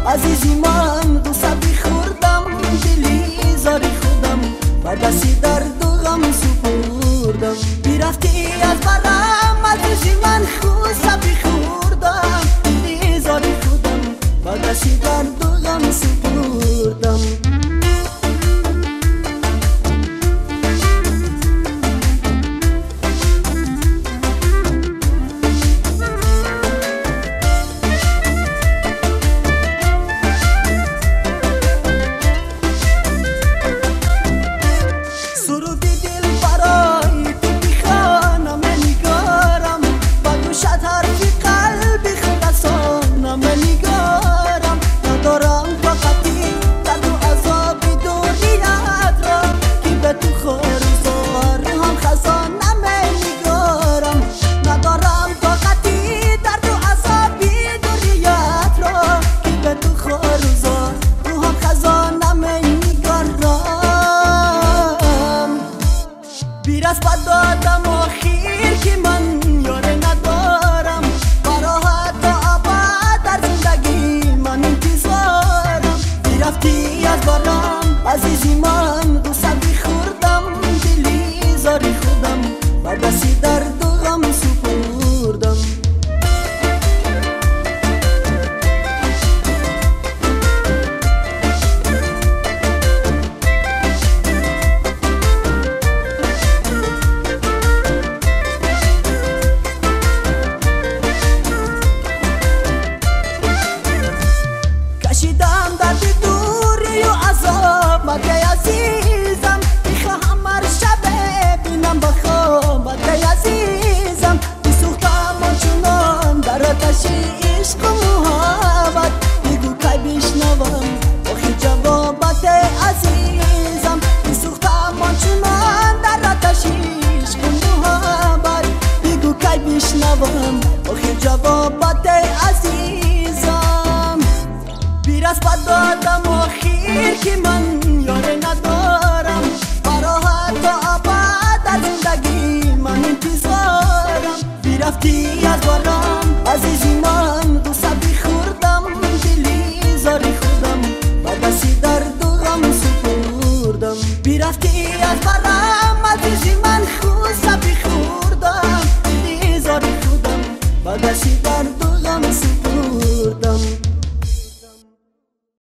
عزیزی من دوست بی خوردم دلی زاری خودم و دستی درد و غم سپردم بیرفتی از برم عزیزی من خوست بی خوردم دلی زاری خودم و دستی درد و غم سپردم بیرست بد دادم آخیر که من یاره ندارم برا حتی ابد در زندگی من انتظارم بیرفتی از برم عزیزی من دوست بی خوردم دلی زاری خودم و دستی درد و غم سپردم کشیدم درد دوری و عذاب مگه عزیزم میخواهم هر شب بینم با خواب مگه عزیزم میسوختم آنچنان در آتش عشق و محبت بگو کی بشنوم آخی جوابت عزیزم میسوختم آنچنان در آتش عشق و محبت بگو کی بشنوم آخی جوابت عزیزم بیرست بد دادم آخیر که من یاره ندارم برا حتی ابد در زندگی من انتظارم بیرفتی از برم عزیزی من دوست بی خوردم دلی زاری خودم و دستی درد و غم سپردم بیرفتی از برم عزیزی من خوست بی خوردم دلی زاری خودم و دستی درد و غم سپردم